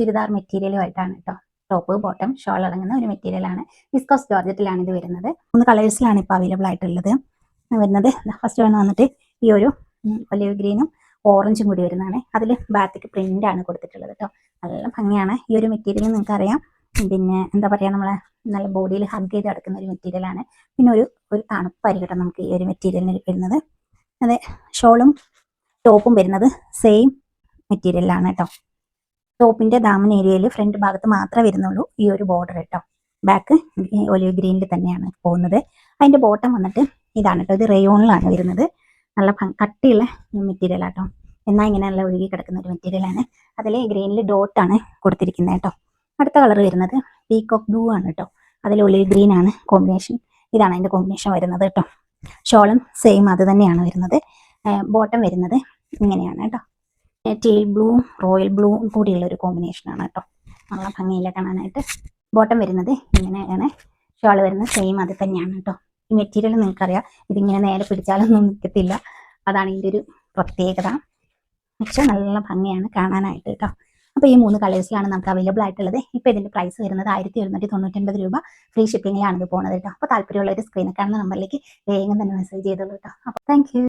ചുരിദാർ മെറ്റീരിയലുമായിട്ടാണ് കേട്ടോ. Top bottom shawl അടങ്ങുന്ന ഒരു മെറ്റീരിയലാണ്. വിസ്കോസ് ജോർജറ്റിലാണ് ഇത് വരുന്നത്. 3 കളേഴ്സിലാണ് ഇപ്പോൾ അവൈലബിൾ ആയിട്ടുള്ളത്. വരുന്നത് ഫസ്റ്റ് വന്നിട്ട് ഈ ഒരു ഒലിവ് ഗ്രീനും ഓറഞ്ചും കൂടി വരുന്നതാണ്. അതിൽ ബാത്തിക്ക് പ്രിന്റ് ആണ് കൊടുത്തിട്ടുള്ളത് കേട്ടോ. നല്ല ഭംഗിയാണ് ഈ ഒരു മെറ്റീരിയൽ. നിങ്ങൾക്കറിയാം, പിന്നെ എന്താ പറയുക, നമ്മളെ നല്ല ബോഡിയിൽ ഹഗ് ചെയ്ത് കിടക്കുന്ന ഒരു മെറ്റീരിയലാണ്. പിന്നെ ഒരു തണുപ്പായിരിക്കും നമുക്ക് ഈ ഒരു മെറ്റീരിയലിന് വരുന്നത്. അതെ, ഷോളും ടോപ്പും വരുന്നത് സെയിം മെറ്റീരിയലാണ് കേട്ടോ. ടോപ്പിന്റെ ദാമൻ ഏരിയയിൽ ഫ്രണ്ട് ഭാഗത്ത് മാത്രമേ വരുന്നുള്ളൂ ഈ ഒരു ബോർഡർ കേട്ടോ. ബാക്ക് ഒലിവ് ഗ്രീനിൽ തന്നെയാണ് പോകുന്നത്. അതിന്റെ ബോട്ടം വന്നിട്ട് ഇതാണ് കേട്ടോ. ഇത് റയോണിലാണ് വരുന്നത്. നല്ല കട്ടിയുള്ള മെറ്റീരിയൽ ആട്ടോ. എന്നാൽ ഇങ്ങനെ നല്ല ഒഴുകി കിടക്കുന്ന ഒരു മെറ്റീരിയലാണ്. അതിൽ ഗ്രീനിൽ ഡോട്ടാണ് കൊടുത്തിരിക്കുന്നത് കേട്ടോ. അടുത്ത കളർ വരുന്നത് പീകോക്ക് ബ്ലൂ ആണ് കേട്ടോ. അതിൽ ഒലിവ് ഗ്രീൻ ആണ് കോമ്പിനേഷൻ. ഇതാണ് അതിന്റെ കോമ്പിനേഷൻ വരുന്നത് കേട്ടോ. ഷോളും സെയിം അത് തന്നെയാണ് വരുന്നത്. ബോട്ടം വരുന്നത് ഇങ്ങനെയാണ് കേട്ടോ. ടീൽ ബ്ലൂവും റോയൽ ബ്ലൂവും കൂടിയുള്ള ഒരു കോമ്പിനേഷനാണ് കേട്ടോ. നല്ല ഭംഗിയില്ല കാണാനായിട്ട്. ബോട്ടം വരുന്നത് ഇങ്ങനെയാണ്. ഷോൾ വരുന്നത് സെയിം അത് തന്നെയാണ് കേട്ടോ. ഈ മെറ്റീരിയൽ നിങ്ങൾക്കറിയാം, ഇതിങ്ങനെ നേരെ പിടിച്ചാലൊന്നും നിൽക്കത്തില്ല. അതാണ് ഇതിൻ്റെ ഒരു പ്രത്യേകത. പക്ഷെ നല്ല ഭംഗിയാണ് കാണാനായിട്ട് കേട്ടോ. അപ്പോൾ ഈ 3 കളേഴ്സിലാണ് നമുക്ക് അവൈലബിൾ ആയിട്ടുള്ളത്. ഇപ്പോൾ ഇതിൻ്റെ പ്രൈസ് വരുന്നത് 1799 രൂപ. ഫ്രീ ഷിപ്പിങ്ങിലാണ് ഇത് പോകുന്നത് കേട്ടോ. അപ്പോൾ താല്പര്യമുള്ളവർ സ്ക്രീനിൽ കാണുന്ന നമ്പറിലേക്ക് വേഗം തന്നെ മെസ്സേജ് ചെയ്തോളൂ കേട്ടോ. അപ്പോൾ താങ്ക് യു.